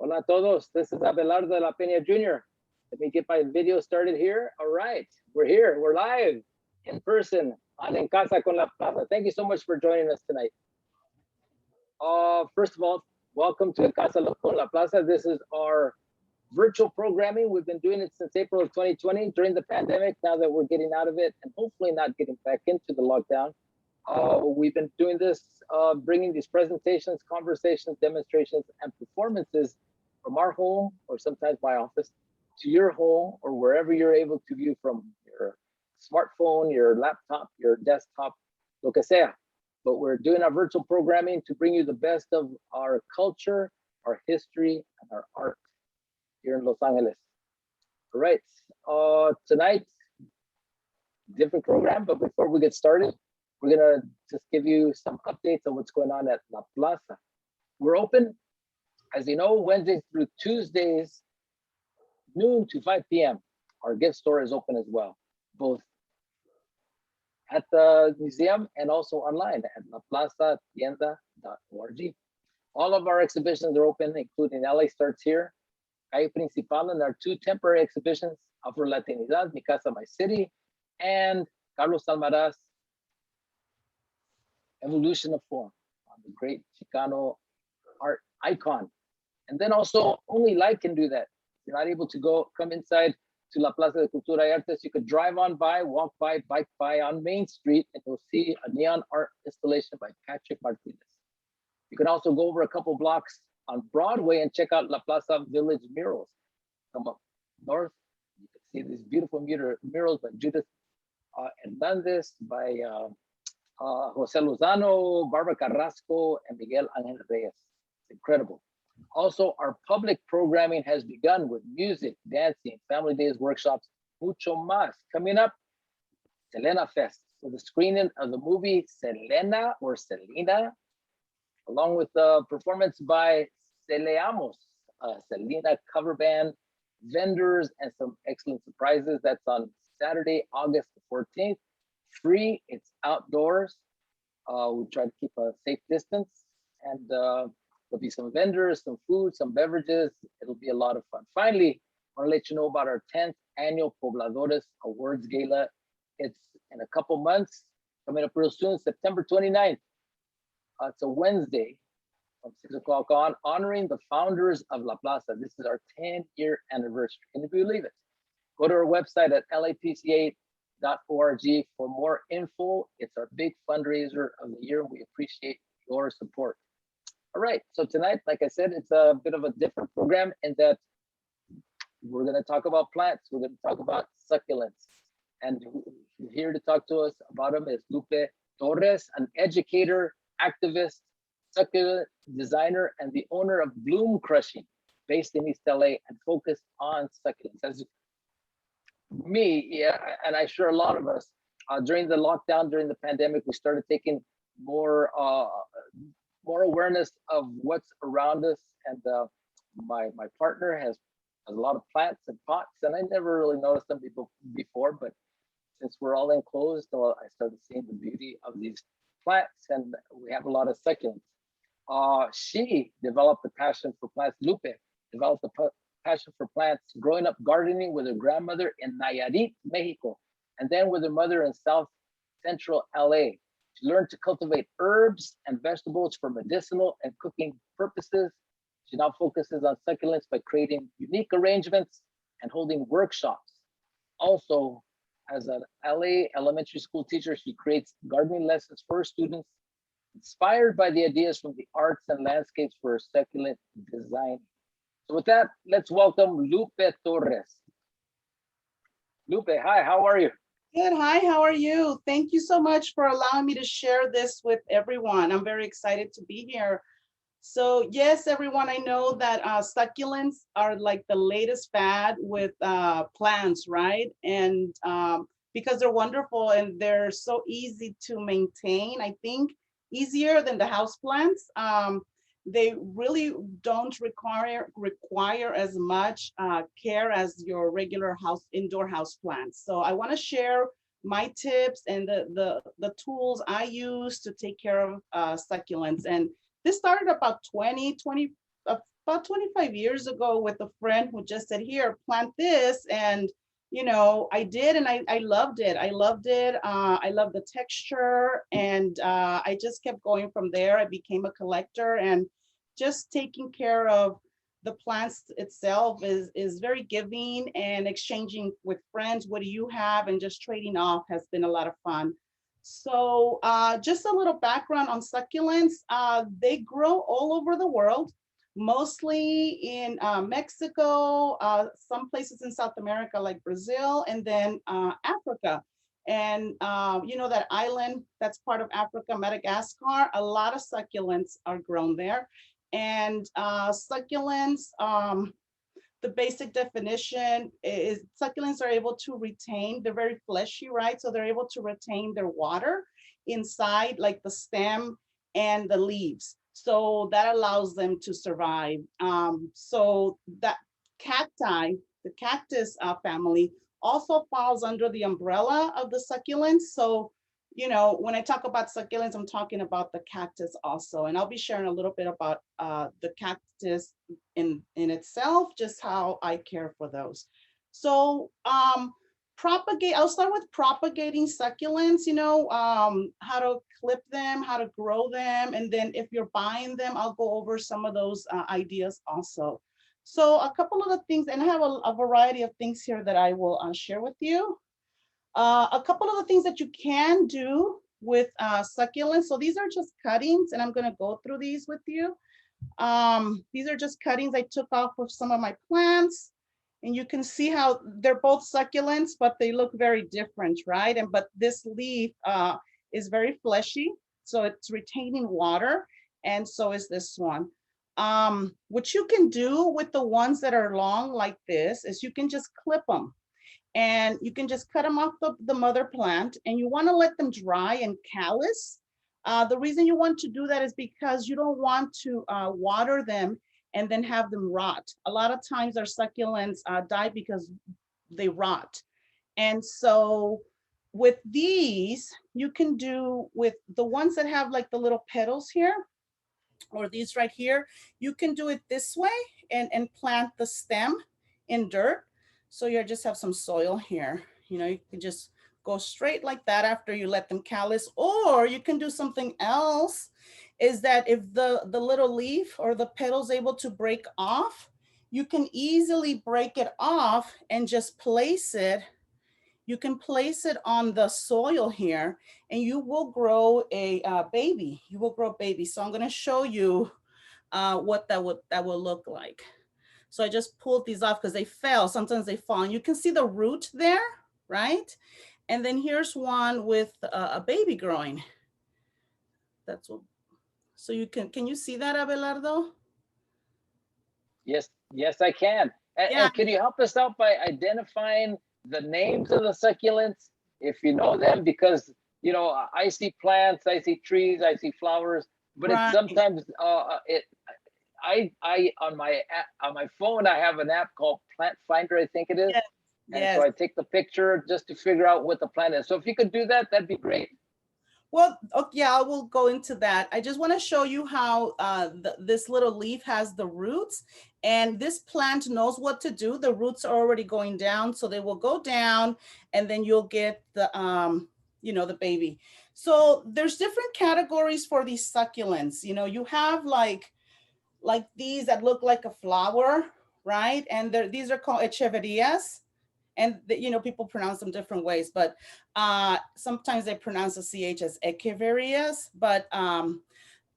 Hola a todos. This is Abelardo de la Peña Jr. Let me get my video started here. All right, we're here. We're live in person on En Casa con la Plaza. Thank you so much for joining us tonight. First of all, welcome to En Casa con la Plaza. This is our virtual programming. We've been doing it since April of 2020 during the pandemic. Now that we're getting out of it and hopefully not getting back into the lockdown, we've been doing this, bringing these presentations, conversations, demonstrations, and performances from our home or sometimes my office to your home or wherever you're able to view from your smartphone, your laptop, your desktop, lo que sea. But we're doing our virtual programming to bring you the best of our culture, our history, and our art here in Los Angeles. All right, tonight, different program, but before we get started, we're gonna just give you some updates on what's going on at La Plaza. We're open, as you know, Wednesdays through Tuesdays, noon to 5 p.m. Our gift store is open as well, both at the museum and also online at laplazatienda.org. All of our exhibitions are open, including LA Starts Here, Calle Principal, and our two temporary exhibitions, Afro Latinidad, Mi Casa, My City, and Carlos Almaraz, Evolution of Form, the great Chicano art icon. And then also only light can do that. If you're not able to come inside to La Plaza de Cultura y Artes, you could drive on by, walk by, bike by on Main Street, and you'll see a neon art installation by Patrick Martinez. You can also go over a couple blocks on Broadway and check out La Plaza Village murals. Come up north, you can see these beautiful murals by Judith Hernandez, by Jose Lozano, Barbara Carrasco, and Miguel Angel Reyes. It's incredible. Also, our public programming has begun with music, dancing, family days, workshops, mucho más. Coming up, Selena Fest, so the screening of the movie Selena or Selena, along with the performance by Seleamos, Selena cover band, vendors, and some excellent surprises. That's on Saturday, August the 14th. Free, it's outdoors. We try to keep a safe distance, and there'll be some vendors, some food, some beverages. It'll be a lot of fun. Finally, I want to let you know about our 10th annual Pobladores Awards Gala. It's in a couple months, coming up real soon, September 29th. It's a Wednesday from 6 o'clock on, honoring the founders of La Plaza. This is our 10-year anniversary. Can you believe it? Go to our website at lapca.org for more info. It's our big fundraiser of the year. We appreciate your support. All right, so tonight, like I said, it's a bit of a different program in that we're gonna talk about plants. We're gonna talk about succulents. And here to talk to us about them is Lupe Torres, an educator, activist, succulent designer, and the owner of Bloomcrushing, based in East LA and focused on succulents. As me, yeah, and I'm sure a lot of us, during the lockdown, during the pandemic, we started taking more awareness of what's around us. And my partner has a lot of plants and pots, and I never really noticed them before, but since we're all enclosed, I started seeing the beauty of these plants, and we have a lot of succulents. She developed a passion for plants. Lupe developed a passion for plants, growing up gardening with her grandmother in Nayarit, Mexico, and then with her mother in South Central LA. She learned to cultivate herbs and vegetables for medicinal and cooking purposes. She now focuses on succulents by creating unique arrangements and holding workshops. Also, as an LA elementary school teacher, she creates gardening lessons for her students, inspired by the ideas from the arts and landscapes for her succulent design. So with that, let's welcome Lupe Torres. Lupe, hi, how are you? Good, hi, how are you? Thank you so much for allowing me to share this with everyone. I'm very excited to be here. So yes, everyone, I know that succulents are like the latest fad with plants, right? And because they're wonderful and they're so easy to maintain, I think easier than the house plants. They really don't require as much care as your regular indoor house plants. So I want to share my tips and the tools I use to take care of succulents. And this started about about 25 years ago with a friend who just said, here, plant this. And, you know, I did, and I loved it. I loved it. I love the texture, and I just kept going from there. I became a collector, and just taking care of the plants itself is very giving, and exchanging with friends, what do you have, and just trading off has been a lot of fun. So just a little background on succulents. They grow all over the world, mostly in Mexico, some places in South America like Brazil, and then Africa. And you know, that island that's part of Africa, Madagascar, a lot of succulents are grown there. And succulents, the basic definition is succulents are able to retain, they're very fleshy, right? So they're able to retain their water inside, like the stem and the leaves. So that allows them to survive. So that cacti, the cactus family, also falls under the umbrella of the succulents. So, you know, when I talk about succulents, I'm talking about the cactus also. And I'll be sharing a little bit about the cactus in itself, just how I care for those. So propagate, I'll start with propagating succulents, you know, how to clip them, how to grow them. And then if you're buying them, I'll go over some of those ideas also. So a couple of the things, and I have a variety of things here that I will share with you. A couple of the things that you can do with succulents. So these are just cuttings, and I'm going to go through these with you. These are just cuttings I took off of some of my plants, and you can see how they're both succulents, but they look very different, right? And but this leaf is very fleshy, so it's retaining water, and so is this one. What you can do with the ones that are long like this is you can just clip them. And you can just cut them off the mother plant, and you want to let them dry and callus. The reason you want to do that is because you don't want to water them and then have them rot. A lot of times our succulents die because they rot. And so with these, you can do with the ones that have like the little petals here, or these right here, you can do it this way and plant the stem in dirt. So you just have some soil here. You know, you can just go straight like that after you let them callus, or you can do something else, is that if the little leaf or the petal's able to break off, you can easily break it off and just place it. You can place it on the soil here, and you will grow a baby. You will grow a baby. So I'm going to show you what that will look like. So I just pulled these off because they fell. Sometimes they fall. And you can see the root there, right? And then here's one with a baby growing. That's what. So you can you see that, Abelardo? Yes, yes, I can. Yeah. And can you help us out by identifying the names of the succulents, if you know them? Because, you know, I see plants, I see trees, I see flowers, but Right. it's sometimes I on my phone I have an app called Plant Finder, I think it is. Yes. And Yes. so I take the picture just to figure out what the plant is. So if you could do that, that'd be great. Well, okay, yeah, I will go into that. I just want to show you how this little leaf has the roots, and this plant knows what to do. The roots are already going down, so they will go down, and then you'll get the, you know, the baby. So there's different categories for these succulents. You know, you have like these that look like a flower, right? And these are called Echeverias. And you know, people pronounce them different ways, but sometimes they pronounce the CH as Echeverias, but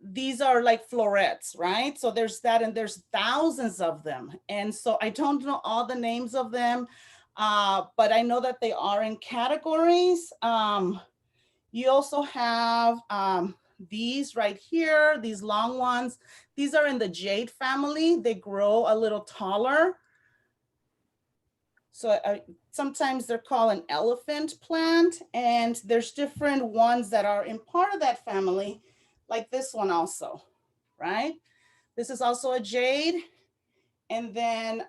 these are like florets, right? So there's that, and there's thousands of them. And so I don't know all the names of them, but I know that they are in categories. You also have these right here, these long ones. These are in the jade family. They grow a little taller. So sometimes they're called an elephant plant, and there's different ones that are in part of that family, like this one also, right? This is also a jade. And then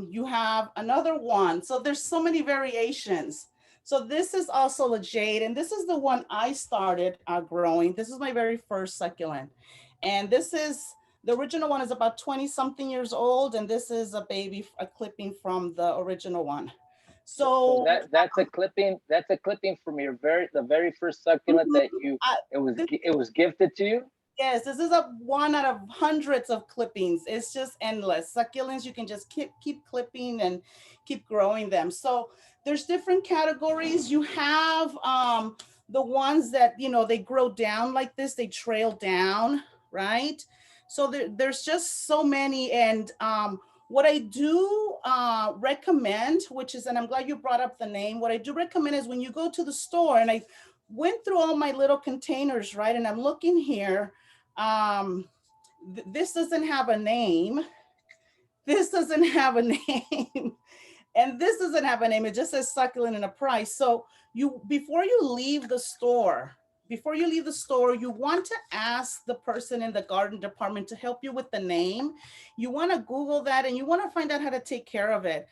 you have another one. So there's so many variations. So this is also a jade, and this is the one I started growing. This is my very first succulent. And this is The original one is about 20 something years old, and this is a baby, a clipping from the original one. So So that's a clipping. That's a clipping from the very first succulent mhm, that you this, it was gifted to you. yes, this is a one out of hundreds of clippings. It's just endless. Succulents, you can just keep clipping and keep growing them. So there's different categories. You have the ones that, you know, they grow down like this, they trail down, right? So there's just so many. And what I do recommend, which is, and I'm glad you brought up the name, what I do recommend is when you go to the store, and I went through all my little containers, right? And I'm looking here, this doesn't have a name. This doesn't have a name. And this doesn't have a name. It just says succulent and a price. So before you leave the store, you want to ask the person in the garden department to help you with the name. You want to Google that, and you want to find out how to take care of it.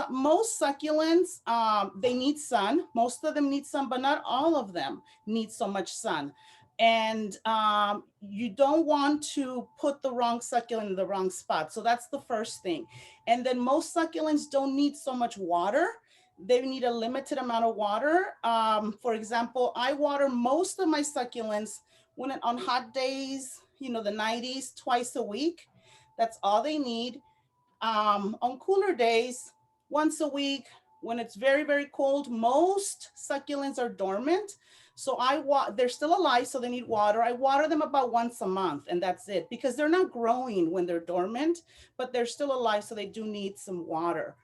Most succulents, they need sun. Most of them need sun, but not all of them need so much sun. And you don't want to put the wrong succulent in the wrong spot. So that's the first thing. And then most succulents don't need so much water. They need a limited amount of water. For example, I water most of my succulents when on hot days, you know, the 90s, twice a week. That's all they need. On cooler days, once a week. When it's very, very cold, most succulents are dormant. So they're still alive, so they need water. I water them about once a month, and that's it, because they're not growing when they're dormant, but they're still alive, so they do need some water.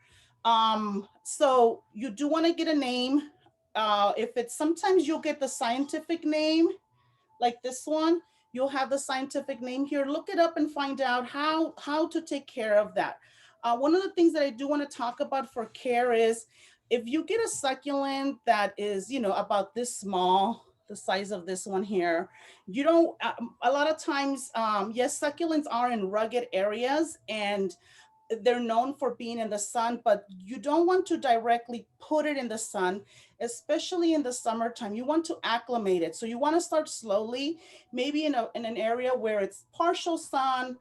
So you do want to get a name. If it's, sometimes you'll get the scientific name, like this one, you'll have the scientific name here. Look it up and find out how to take care of that. One of the things that I do want to talk about for care is, if you get a succulent that is, you know, about this small, the size of this one here, you don't, a lot of times, yes, succulents are in rugged areas and they're known for being in the sun, but you don't want to directly put it in the sun, especially in the summertime. You want to acclimate it. So you want to start slowly, maybe in an area where it's partial sun,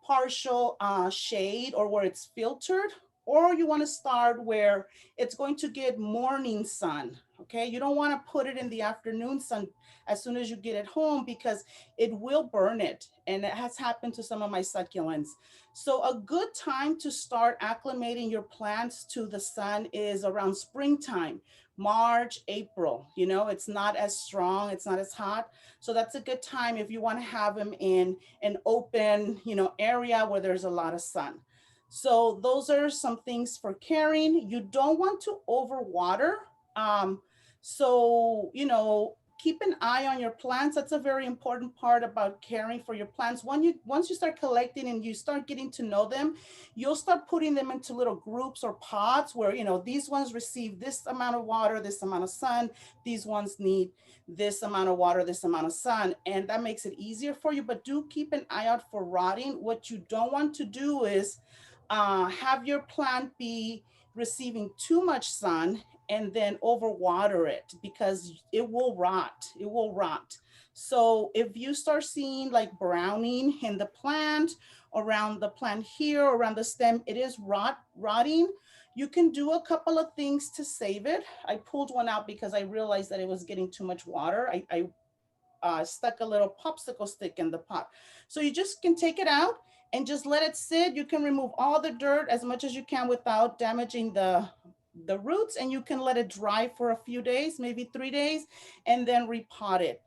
partial shade, or where it's filtered, or you want to start where it's going to get morning sun. Okay, you don't want to put it in the afternoon sun as soon as you get it home, because it will burn it. And it has happened to some of my succulents. So a good time to start acclimating your plants to the sun is around springtime, March, April. You know, it's not as strong, it's not as hot. So that's a good time if you want to have them in an open, you know, area where there's a lot of sun. So those are some things for caring. You don't want to overwater. So, you know, keep an eye on your plants. That's a very important part about caring for your plants. Once you start collecting and you start getting to know them, you'll start putting them into little groups or pots where, you know, these ones receive this amount of water, this amount of sun. These ones need this amount of water, this amount of sun. And that makes it easier for you, but do keep an eye out for rotting. What you don't want to do is have your plant be receiving too much sun and then overwater it, because it will rot. It will rot. So if you start seeing like browning in the plant, around the plant here, around the stem, it is rotting. You can do a couple of things to save it. I pulled one out because I realized that it was getting too much water. I stuck a little popsicle stick in the pot. So you just can take it out and just let it sit. You can remove all the dirt as much as you can without damaging the roots, and you can let it dry for a few days, maybe 3 days, and then repot it.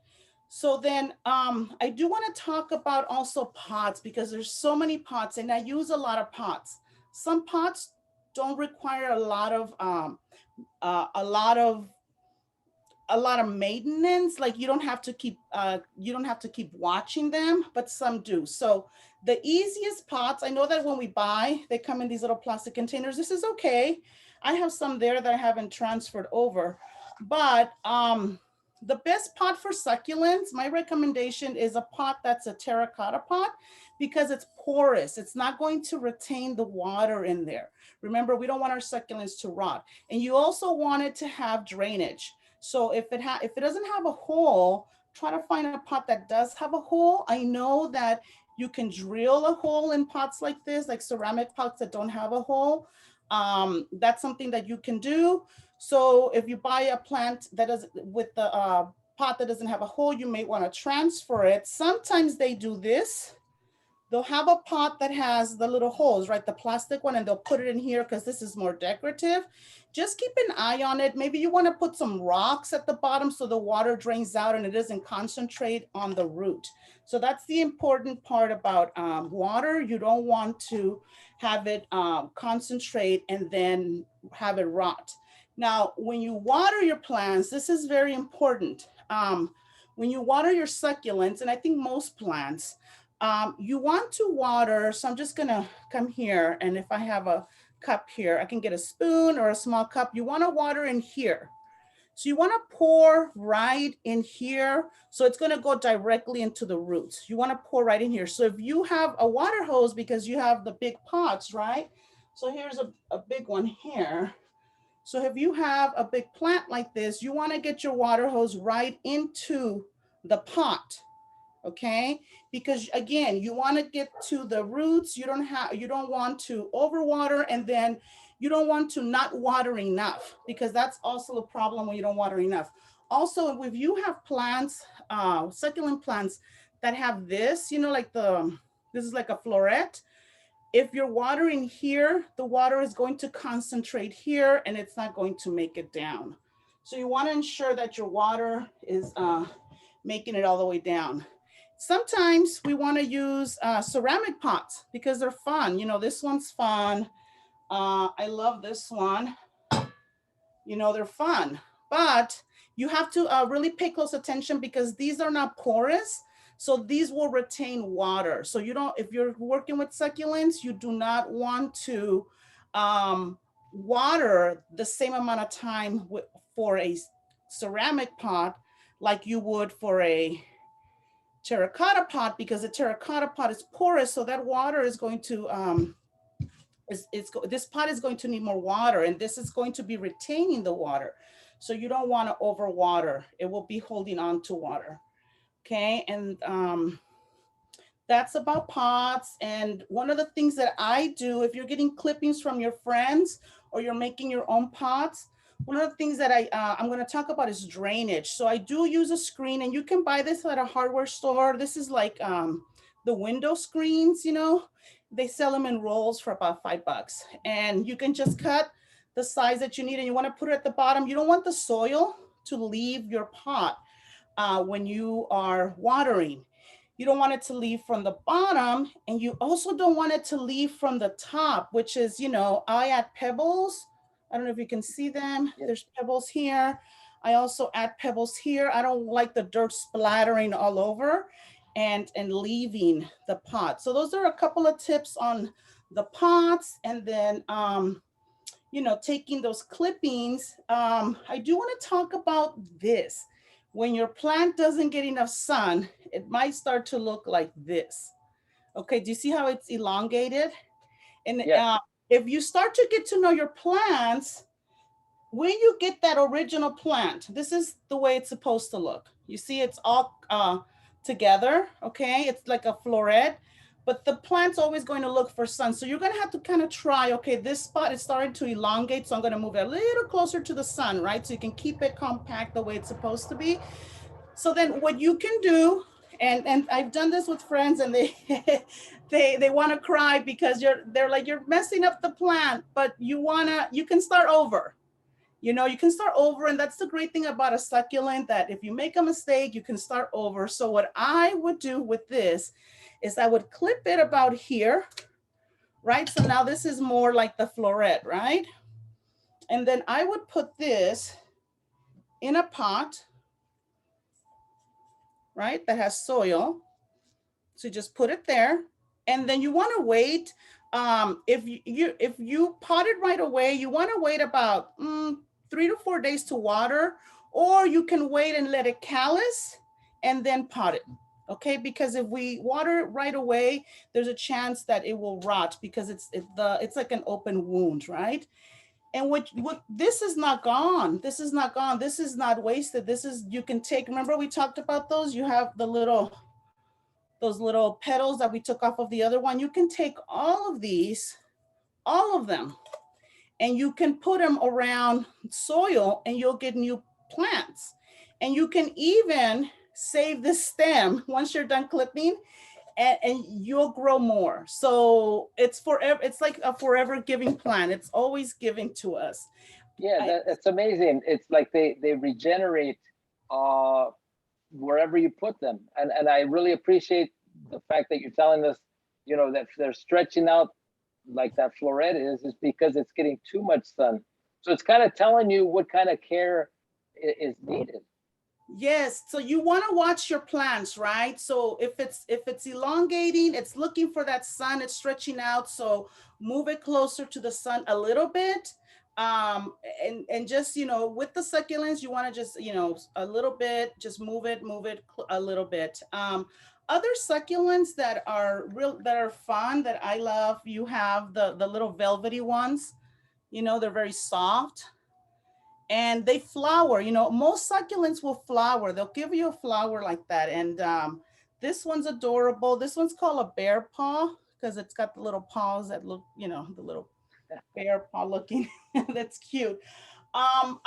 So then I do want to talk about also pots, because there's so many pots and I use a lot of pots. Some pots don't require a lot of maintenance. Like you don't have to keep watching them, but some do. So the easiest pots, I know that when we buy, they come in these little plastic containers. This is okay. I have some there that I haven't transferred over, but the best pot for succulents, my recommendation is a pot that's a terracotta pot, because it's porous. It's not going to retain the water in there. Remember, we don't want our succulents to rot. And you also want it to have drainage. So if it doesn't have a hole, try to find a pot that does have a hole. I know that You can drill a hole in pots like this, like ceramic pots that don't have a hole. That's something that you can do. So if you buy a plant that is with the pot that doesn't have a hole, you may want to transfer it. Sometimes they do this. They'll have a pot that has the little holes, right? The plastic one, and they'll put it in here because this is more decorative. Just keep an eye on it. Maybe you want to put some rocks at the bottom so the water drains out and it doesn't concentrate on the root. So that's the important part about water. You don't want to have it concentrate and then have it rot. Now, when you water your plants, this is very important. When you water your succulents, and I think most plants, you want to water, so I'm just gonna come here, and if I have a cup here, I can get a spoon or a small cup. You wanna water in here. So you wanna pour right in here, so it's gonna go directly into the roots. You wanna pour right in here. So if you have a water hose, because you have the big pots, right? So here's a big one here. So if you have a big plant like this, you wanna get your water hose right into the pot. Okay, because again, you want to get to the roots. You don't want to overwater, and then you don't want to not water enough, because that's also a problem when you don't water enough. Also, if you have plants, succulent plants that have this, you know, like this is like a floret. If you're watering here, the water is going to concentrate here and it's not going to make it down. So you want to ensure that your water is making it all the way down. Sometimes we want to use ceramic pots because they're fun. You know, this one's fun. I love this one. You know, they're fun, but you have to really pay close attention because these are not porous. So these will retain water. So you don't, if you're working with succulents, you do not want to water the same amount of time for a ceramic pot like you would for a terracotta pot, because a terracotta pot is porous, so that water is going to this pot is going to need more water, and this is going to be retaining the water, so you don't want to overwater. It will be holding on to water. Okay, and that's about pots. And one of the things that I do, if you're getting clippings from your friends or you're making your own pots, one of the things that I'm going to talk about is drainage. So I do use a screen, and you can buy this at a hardware store. This is like the window screens, you know, they sell them in rolls for about $5. And you can just cut the size that you need, and you want to put it at the bottom. You don't want the soil to leave your pot when you are watering. You don't want it to leave from the bottom, and you also don't want it to leave from the top, which is, you know, I add pebbles. I don't know if you can see them. There's pebbles here. I also add pebbles here. I don't like the dirt splattering all over and leaving the pot. So those are a couple of tips on the pots. And then, you know, taking those clippings. I do want to talk about this. When your plant doesn't get enough sun, it might start to look like this. Okay, do you see how it's elongated? And if you start to get to know your plants, when you get that original plant, this is the way it's supposed to look. You see it's all together, okay? It's like a floret, but the plant's always going to look for sun. So you're gonna have to kind of try, okay, this spot is starting to elongate, so I'm gonna move it a little closer to the sun, right? So you can keep it compact the way it's supposed to be. So then what you can do, and I've done this with friends, and they they want to cry because they're like, you're messing up the plant, but you can start over. You know, you can start over, and that's the great thing about a succulent, that if you make a mistake, you can start over. So what I would do with this is I would clip it about here, right? So now this is more like the floret, right? And then I would put this in a pot, right, that has soil. So just put it there, and then you want to wait. If you pot it right away, you want to wait about 3 to 4 days to water, or you can wait and let it callus and then pot it. Okay, because if we water it right away, there's a chance that it will rot because it's like an open wound, right? And what this is not gone. This is not gone. This is not wasted. This is, you can take, remember we talked about those? You have the little those little petals that we took off of the other one, you can take all of these, all of them, and you can put them around soil and you'll get new plants. And you can even save the stem once you're done clipping, and you'll grow more. So it's forever, it's like a forever giving plant. It's always giving to us. Yeah, that's amazing. It's like they regenerate wherever you put them. And I really appreciate the fact that you're telling us, you know, that they're stretching out like that floret is because it's getting too much sun. So it's kind of telling you what kind of care is needed. Yes, so you want to watch your plants, right? So if it's elongating, it's looking for that sun, it's stretching out. So move it closer to the sun a little bit. And just, you know, with the succulents, you want to just, you know, a little bit, just move it a little bit. Other succulents that are fun that I love, you have the little velvety ones, you know, they're very soft. And they flower, you know, most succulents will flower. They'll give you a flower like that. And this one's adorable. This one's called a bear paw because it's got the little paws that look, you know, the little bear paw looking. That's cute. I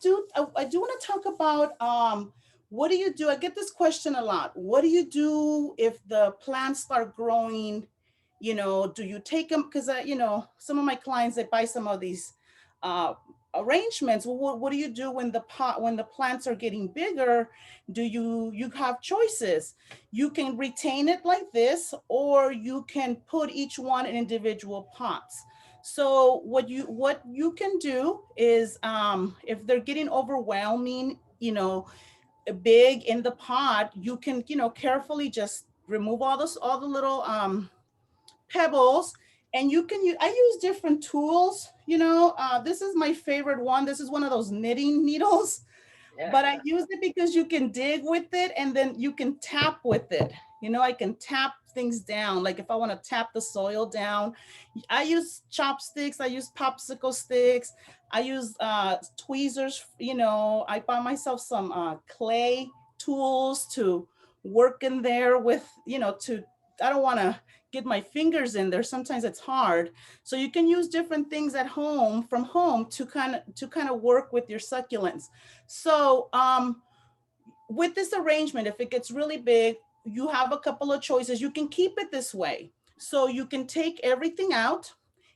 do want to talk about what do you do? I get this question a lot. What do you do if the plants start growing? You know, do you take them? Because, you know, some of my clients, they buy some of these arrangements. Well, what do you do when the plants are getting bigger? Do you have choices? You can retain it like this, or you can put each one in individual pots. So what you can do is if they're getting overwhelming, you know, big in the pot, you can, you know, carefully just remove all the little pebbles. And you can use, I use different tools, you know, this is my favorite one. This is one of those knitting needles, Yeah. but I use it because you can dig with it and then you can tap with it. You know, I can tap things down. Like if I want to tap the soil down, I use chopsticks, I use popsicle sticks, I use tweezers, you know, I buy myself some clay tools to work in there with, you know, I don't want to get my fingers in there. Sometimes it's hard. So you can use different things at home, from home, to kind of work with your succulents. So with this arrangement, if it gets really big, you have a couple of choices. You can keep it this way. So you can take everything out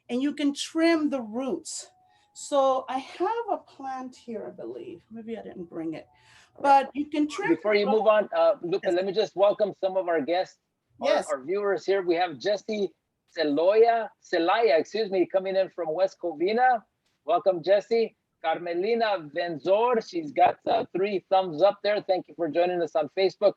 and you can trim the roots. So I have a plant here, I believe. Maybe I didn't bring it, but you can trim. Before you move on, Lupe, let me just welcome some of our guests. Yes. Our viewers here. We have Jessie Celaya, coming in from West Covina. Welcome, Jessie. Carmelina Venzor, she's got 3 thumbs up there. Thank you for joining us on Facebook.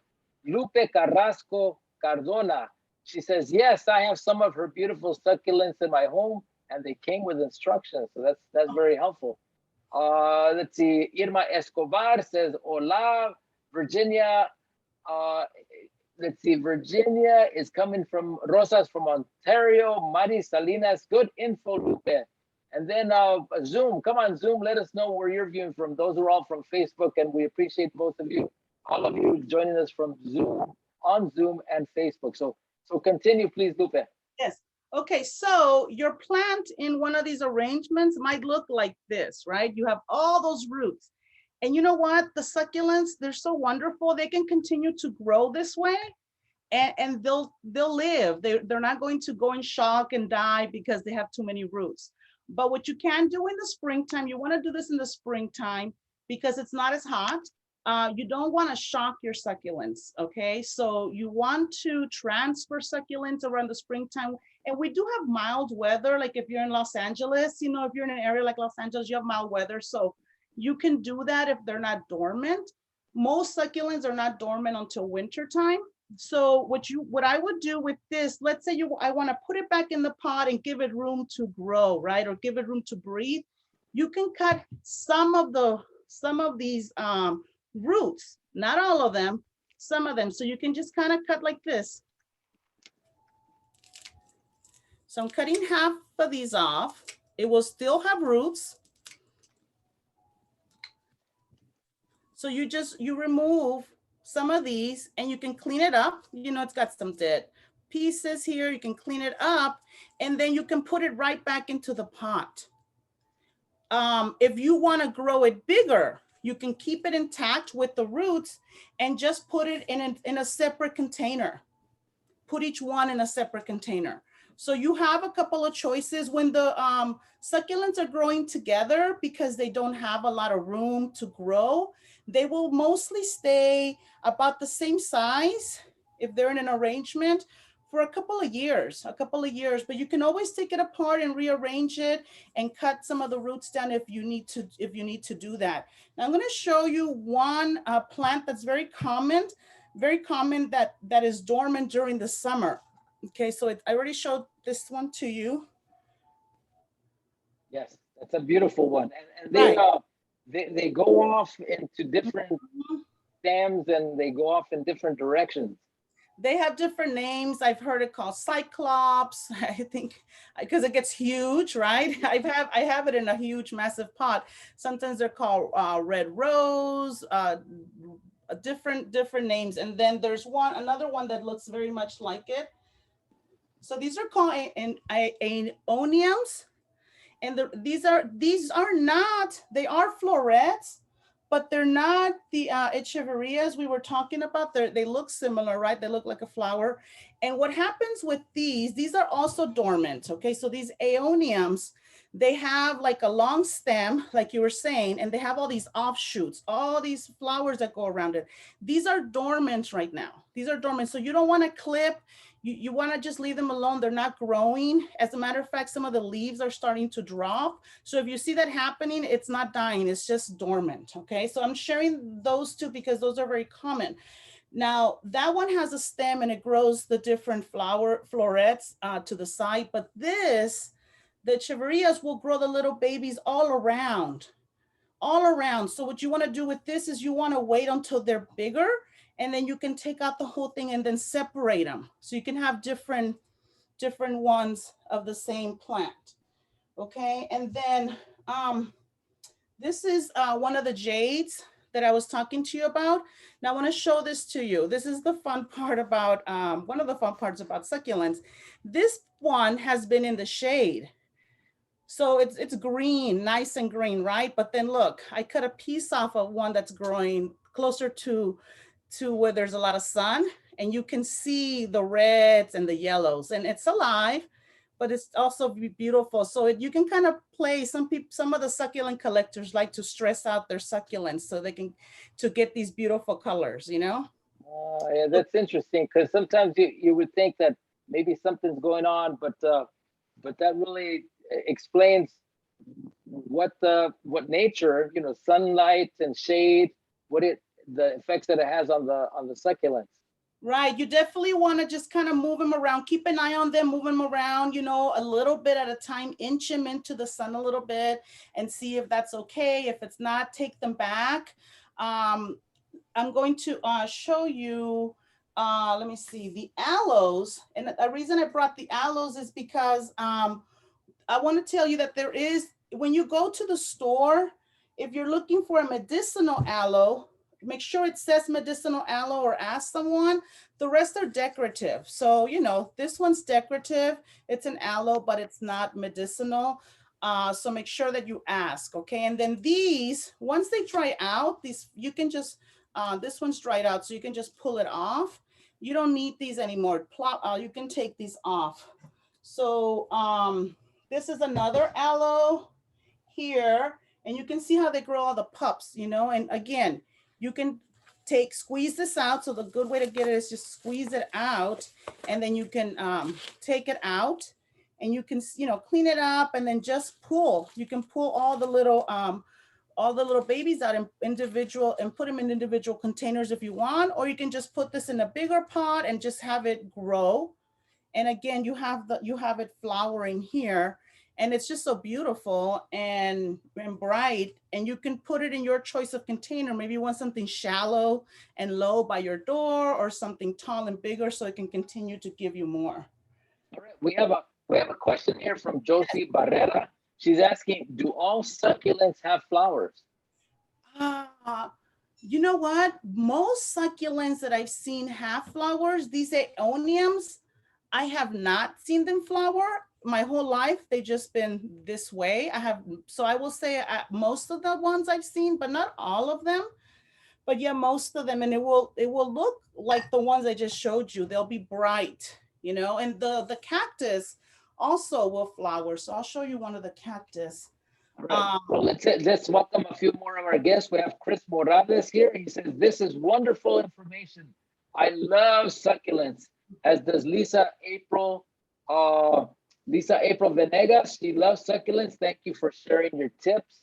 Lupe Carrasco Cardona, she says, yes, I have some of her beautiful succulents in my home and they came with instructions. So that's very helpful. Let's see, Irma Escobar says, hola, Virginia. Let's see, Virginia is coming from Rosas from Ontario. Mari Salinas, good info, Lupe. And then Zoom, come on, Zoom, let us know where you're viewing from. Those are all from Facebook, and we appreciate both of you, all of you joining us from Zoom, on Zoom and Facebook. So continue, please, Lupe. Yes. Okay, so your plant in one of these arrangements might look like this, right? You have all those roots. And you know what? The succulents, they're so wonderful. They can continue to grow this way and they'll live. They're not going to go in shock and die because they have too many roots. But what you can do in the springtime, you want to do this in the springtime because it's not as hot. You don't want to shock your succulents, okay? So you want to transfer succulents around the springtime. And we do have mild weather, like if you're in Los Angeles, you know, if you're in an area like Los Angeles, you have mild weather. So you can do that if they're not dormant. Most succulents are not dormant until winter time. So what I would do with this, let's say I want to put it back in the pot and give it room to grow, right? Or give it room to breathe. You can cut some of these roots, not all of them, some of them. So you can just kind of cut like this. So I'm cutting half of these off. It will still have roots. So you remove some of these and you can clean it up. You know, it's got some dead pieces here. You can clean it up and then you can put it right back into the pot. If you want to grow it bigger, you can keep it intact with the roots and just put it in a separate container. Put each one in a separate container. So you have a couple of choices when the succulents are growing together because they don't have a lot of room to grow. They will mostly stay about the same size if they're in an arrangement for a couple of years, but you can always take it apart and rearrange it and cut some of the roots down if you need to do that. Now I'm going to show you one plant that's very common that is dormant during the summer. Okay, so I already showed this one to you. Yes, that's a beautiful one. And they, Right. they go off into different stems and they go off in different directions. They have different names. I've heard it called Cyclops, I think, because it gets huge, right? I have it in a huge, massive pot. Sometimes they're called red rose, different names. And then there's another one that looks very much like it. So these are called aeoniums. And these are not, they are florets, but they're not the Echeverias we were talking about. They look similar, right? They look like a flower. And what happens with these are also dormant, okay? So these aeoniums, they have like a long stem, like you were saying, and they have all these offshoots, all these flowers that go around it. These are dormant right now. These are dormant. So you don't want to clip. You want to just leave them alone. They're not growing. As a matter of fact, some of the leaves are starting to drop. So if you see that happening, it's not dying. It's just dormant. Okay. So I'm sharing those two because those are very common. Now that one has a stem and it grows the different florets to the side. But the Echeverias will grow the little babies all around. So what you want to do with this is you want to wait until they're bigger and then you can take out the whole thing and then separate them. So you can have different ones of the same plant. Okay, and then this is one of the jades that I was talking to you about. Now I want to show this to you. This is the fun part about, one of the fun parts about succulents. This one has been in the shade. So it's green, nice and green, right? But then look, I cut a piece off of one that's growing closer to where there's a lot of sun, and you can see the reds and the yellows, and it's alive, but it's also beautiful. So you can kind of play. Some of the succulent collectors like to stress out their succulents so they can get these beautiful colors, you know? Yeah, that's interesting because sometimes you would think that maybe something's going on, but that really explains what nature, you know, sunlight and shade, the effects that it has on the succulents. Right. You definitely want to just kind of move them around. Keep an eye on them, move them around, you know, a little bit at a time, inch them into the sun a little bit and see if that's okay. If it's not, take them back. I'm going to show you, let me see, the aloes. And the reason I brought the aloes is because I want to tell you that when you go to the store, if you're looking for a medicinal aloe, make sure it says medicinal aloe or ask someone. The rest are decorative. So, you know, this one's decorative. It's an aloe, but it's not medicinal. So make sure that you ask, okay? And then these, once they dry out, you can just, this one's dried out, so you can just pull it off. You don't need these anymore. You can take these off. So this is another aloe here, and you can see how they grow all the pups, you know, and again, you can squeeze this out. So the good way to get it is just squeeze it out, and then you can take it out and you can, you know, clean it up and then just pull. You can pull all the little babies out in individual and put them in individual containers if you want, or you can just put this in a bigger pot and just have it grow. And again, you have it flowering here. And it's just so beautiful and bright, and you can put it in your choice of container. Maybe you want something shallow and low by your door, or something tall and bigger so it can continue to give you more. All right, we have a question here from Josie Barrera. She's asking, do all succulents have flowers? You know what? Most succulents that I've seen have flowers. These aeoniums, I have not seen them flower my whole life. They've just been this way. So I will say most of the ones I've seen, but not all of them. But yeah, most of them, and it will look like the ones I just showed you. They'll be bright, and the cactus also will flower. So I'll show you one of the cactus. All right. Well, let's welcome a few more of our guests. We have Chris Morales here. He says, "This is wonderful information. I love succulents, as does Lisa April Venegas. She loves succulents. Thank you for sharing your tips."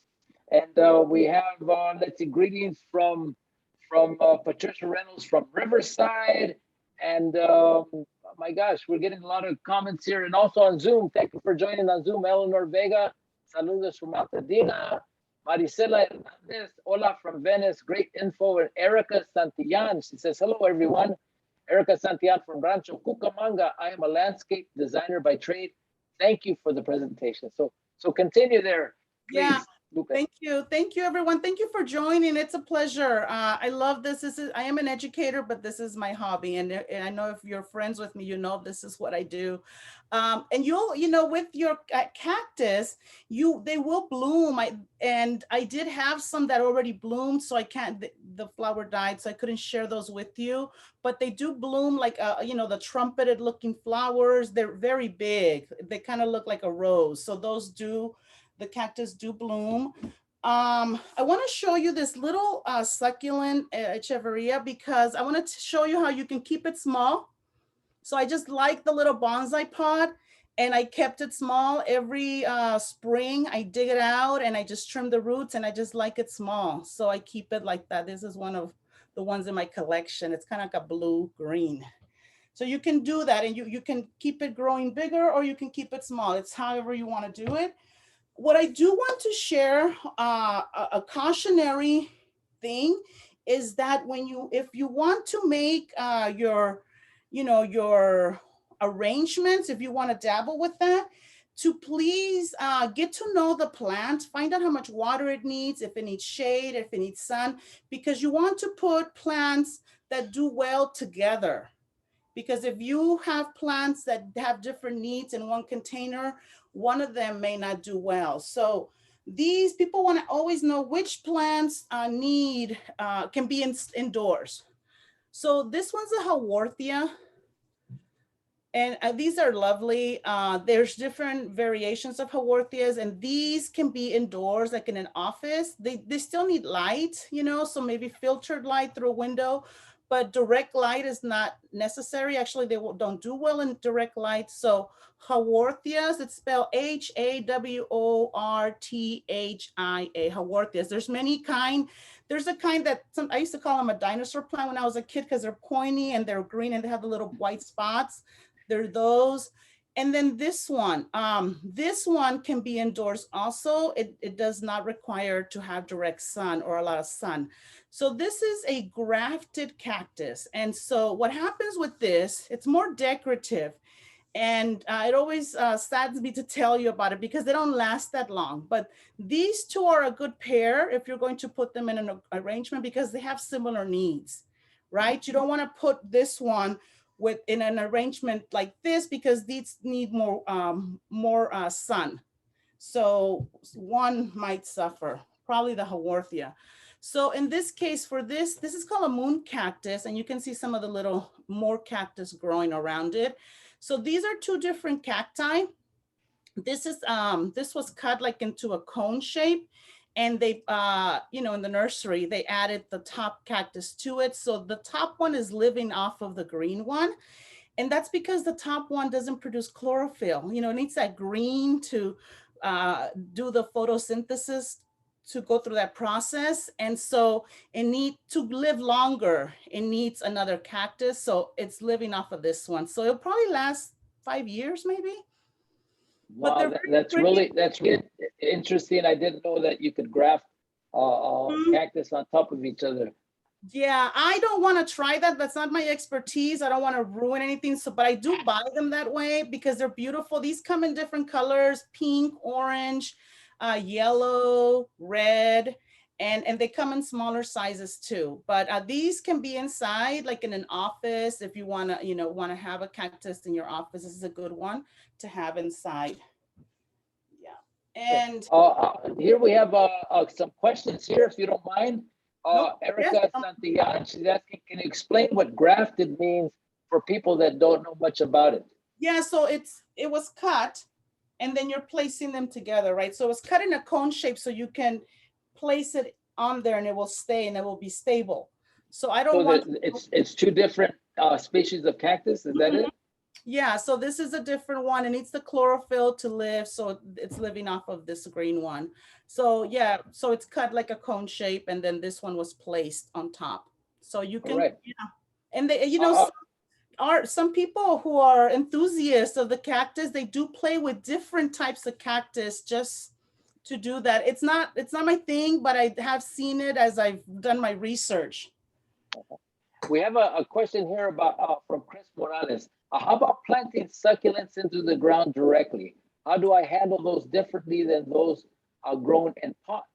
And we have let's see, greetings from Patricia Reynolds from Riverside. And my gosh, we're getting a lot of comments here, and also on Zoom. Thank you for joining on Zoom, Eleanor Vega. Saludos from Altadena. Maricela Hernandez, hola from Venice, great info. And Erica Santillan, she says, hello everyone. Erica Santillan from Rancho Cucamonga. I am a landscape designer by trade. Thank you for the presentation. So continue there, please. Yeah. Lupe. Thank you, everyone. Thank you for joining. It's a pleasure. I love this. I am an educator, but this is my hobby, and I know if you're friends with me, this is what I do. And with your cactus, they will bloom. I did have some that already bloomed, so I can't. The flower died, so I couldn't share those with you. But they do bloom like the trumpeted-looking flowers. They're very big. They kind of look like a rose. So the cactus do bloom. I want to show you this little succulent Echeveria because I want to show you how you can keep it small. So I just like the little bonsai pot, and I kept it small. Every spring I dig it out and I just trim the roots, and I just like it small. So I keep it like that. This is one of the ones in my collection. It's kind of like a blue-green. So you can do that, and you can keep it growing bigger, or you can keep it small. It's however you want to do it. What I do want to share, a cautionary thing, is that if you want to make your arrangements, if you want to dabble with that, to please get to know the plant, find out how much water it needs, if it needs shade, if it needs sun, because you want to put plants that do well together. Because if you have plants that have different needs in one container, one of them may not do well. So these people want to always know which plants can be indoors. So this one's a Haworthia. And these are lovely. There's different variations of Haworthias, and these can be indoors, like in an office. They still need light, so maybe filtered light through a window, but direct light is not necessary. Actually, they don't do well in direct light. So Haworthias, it's spelled Haworthia, Haworthias. There's many kind. There's a kind that I used to call them a dinosaur plant when I was a kid because they're pointy and they're green and they have the little white spots. There are those. And then this one can be indoors also. It does not require to have direct sun or a lot of sun. So this is a grafted cactus. And so what happens with this, it's more decorative. And it always saddens me to tell you about it because they don't last that long. But these two are a good pair if you're going to put them in an arrangement because they have similar needs, right? You don't want to put this one in an arrangement like this because these need more sun. So one might suffer, probably the Haworthia. So in this case, for this is called a moon cactus, and you can see some of the little more cactus growing around it. So these are two different cacti. This was cut like into a cone shape. And they, in the nursery, they added the top cactus to it. So the top one is living off of the green one. And that's because the top one doesn't produce chlorophyll. It needs that green to do the photosynthesis, to go through that process. And so it needs to live longer. It needs another cactus. So it's living off of this one. So it'll probably last 5 years, maybe. Wow, that's really interesting. I didn't know that you could graft cactus on top of each other. Yeah, I don't want to try that. That's not my expertise. I don't want to ruin anything. But I do buy them that way because they're beautiful. These come in different colors: pink, orange, yellow, red. And they come in smaller sizes too. But these can be inside, like in an office, if you want to, want to have a cactus in your office. This is a good one to have inside. Yeah. And here we have some questions here, if you don't mind. nope, yes, Erica Santillan, she's asking, can you explain what grafted means for people that don't know much about it? yeah, so it was cut and then you're placing them together, right? So it's cut in a cone shape so you can place it on there and it will stay and it will be stable. So I don't want it's two different species of cactus, is that it? Yeah, so this is a different one. It needs the chlorophyll to live, so it's living off of this green one. So yeah, so it's cut like a cone shape, and then this one was placed on top. So you can, yeah. And they, some people who are enthusiasts of the cactus, they do play with different types of cactus just to do that. It's not my thing, but I have seen it as I've done my research. We have a question here about from Chris Morales. How about planting succulents into the ground directly? How do I handle those differently than those grown in pots?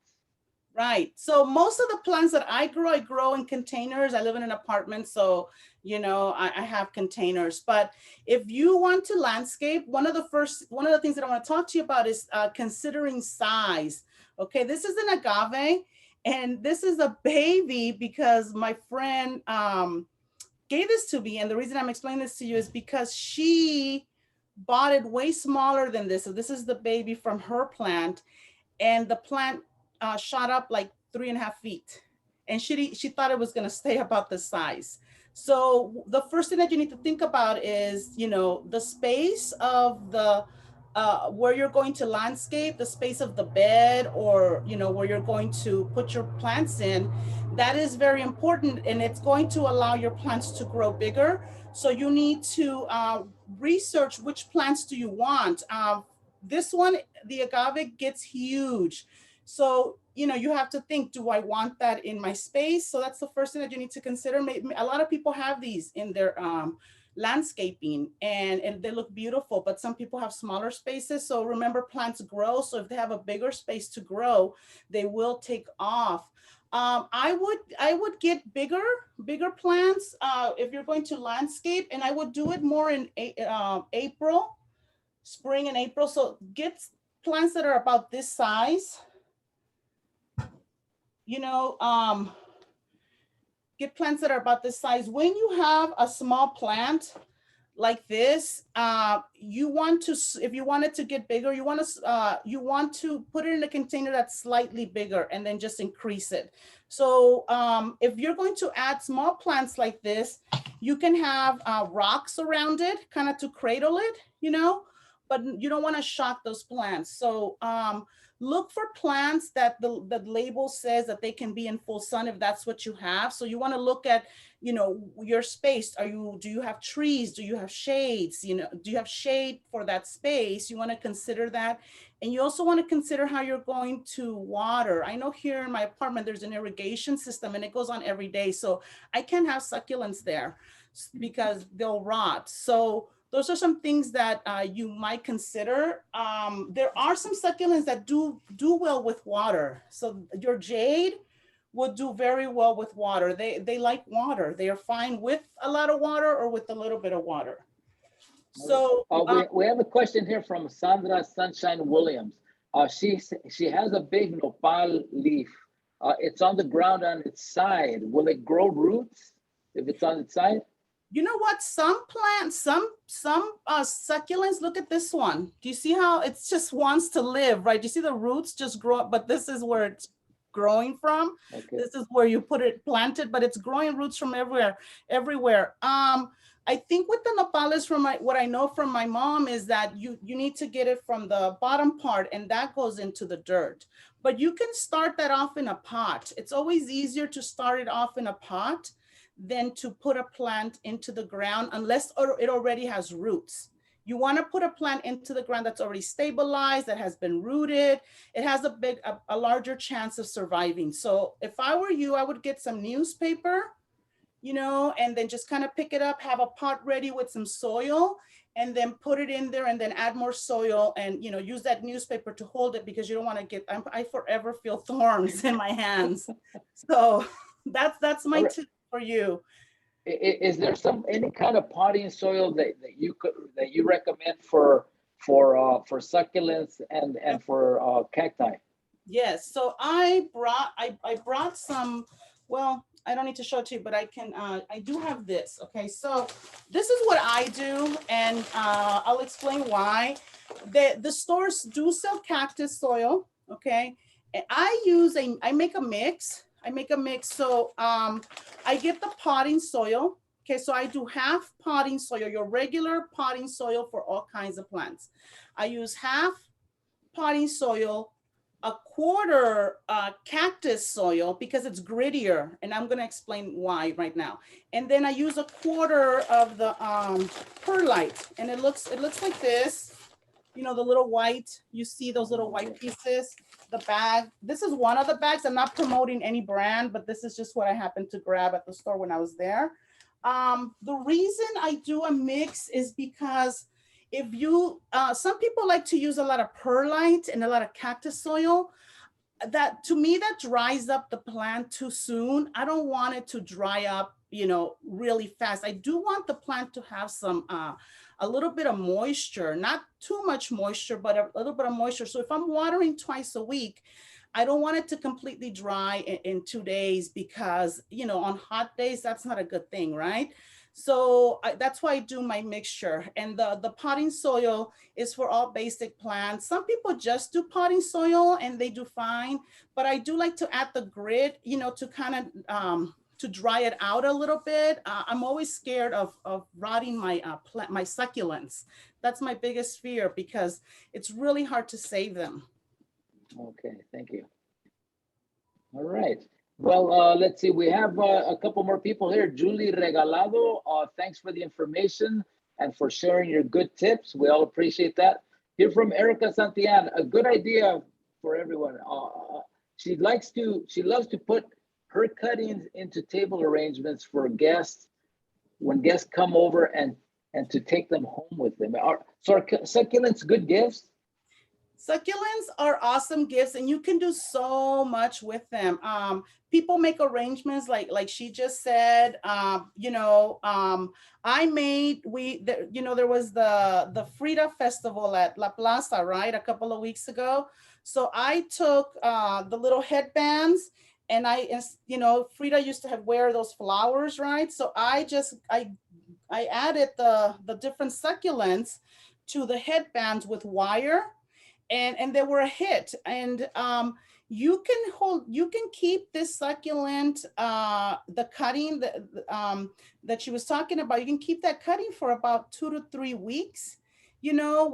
Right. So most of the plants that I grow in containers. I live in an apartment, so I have containers. But if you want to landscape, one of the things that I want to talk to you about is considering size. Okay, this is an agave, and this is a baby because my friend gave this to me, and the reason I'm explaining this to you is because she bought it way smaller than this. So this is the baby from her plant, and the plant shot up like 3.5 feet, and she thought it was going to stay about the size. So the first thing that you need to think about is, the space of the where you're going to landscape, the space of the bed, or where you're going to put your plants in. That is very important, and it's going to allow your plants to grow bigger. So you need to research which plants do you want. This one, the agave, gets huge. So, you have to think, do I want that in my space? So that's the first thing that you need to consider. Maybe a lot of people have these in their landscaping and they look beautiful, but some people have smaller spaces. So remember, plants grow. So if they have a bigger space to grow, they will take off. I would get bigger plants if you're going to landscape, and I would do it more in April, spring and April. So get plants that are about this size. Get plants that are about this size. When you have a small plant like this, you want to, if you want it to get bigger, you want to put it in a container that's slightly bigger and then just increase it. So if you're going to add small plants like this, you can have rocks around it, kind of to cradle it, but you don't want to shock those plants. So look for plants that the label says that they can be in full sun if that's what you have. So you want to look at, your space. Do you have trees? Do you have shades? Do you have shade for that space? You want to consider that. And you also want to consider how you're going to water. I know here in my apartment, there's an irrigation system and it goes on every day. So I can't have succulents there because they'll rot. So those are some things that you might consider. There are some succulents that do well with water. So your jade would do very well with water. They like water. They are fine with a lot of water or with a little bit of water. So we have a question here from Sandra Sunshine Williams. She has a big nopal leaf. It's on the ground on its side. Will it grow roots if it's on its side? You know what? Some plants, some succulents, look at this one. Do you see how it just wants to live, right? Do you see the roots just grow up? But this is where it's growing from. Okay. This is where you put it planted, but it's growing roots from everywhere. I think with the nopales, from what I know from my mom, is that you need to get it from the bottom part, and that goes into the dirt. But you can start that off in a pot. It's always easier to start it off in a pot than to put a plant into the ground, unless it already has roots. You want to put a plant into the ground that's already stabilized, that has been rooted. It has a larger chance of surviving. So if I were you, I would get some newspaper, and then just kind of pick it up, have a pot ready with some soil, and then put it in there and then add more soil and, you know, use that newspaper to hold it because you don't want to get, I forever feel thorns in my hands. So that's my tip for you. Is there any kind of potting soil that you recommend for succulents and for cacti? Yes, so I brought some, well, I don't need to show it to you, but I can, I do have this, okay? So this is what I do, and I'll explain why. The stores do sell cactus soil, okay? And I make a mix. So I get the potting soil, okay? So I do half potting soil, your regular potting soil for all kinds of plants. I use half potting soil, a quarter cactus soil because it's grittier, and I'm going to explain why right now. And then I use a quarter of the perlite, and it looks like this. You know, the little white, you see those little white pieces, the bag. This is one of the bags. I'm not promoting any brand, but this is just what I happened to grab at the store when I was there. The reason I do a mix is because if you, some people like to use a lot of perlite and a lot of cactus soil. That, to me, that dries up the plant too soon. I don't want it to dry up, you know, really fast. I do want the plant to have some, a little bit of moisture, not too much moisture, but a little bit of moisture. So if I'm watering twice a week, I don't want it to completely dry in 2 days because, you know, on hot days, that's not a good thing, right? So that's why I do my mixture. And the potting soil is for all basic plants. Some people just do potting soil and they do fine, but I do like to add the grit, you know, to kind of, to dry it out a little bit. I'm always scared of rotting my my succulents. That's my biggest fear because it's really hard to save them. Okay, thank you. All right. Well, let's see. We have a couple more people here. Julie Regalado, thanks for the information and for sharing your good tips. We all appreciate that. Here from Erica Santillan, a good idea for everyone. She loves to put her cuttings into table arrangements for guests when guests come over and to take them home with them. So are succulents good gifts? Succulents are awesome gifts, and you can do so much with them. People make arrangements like she just said. You know, you know, there was the Frida Festival at La Plaza, right, a couple of weeks ago. So I took the little headbands, and you know, Frida used to wear those flowers, right? So I added the different succulents to the headbands with wire. And they were a hit. And you can keep this succulent, the cutting that she was talking about, you can keep that cutting for about 2 to 3 weeks, you know,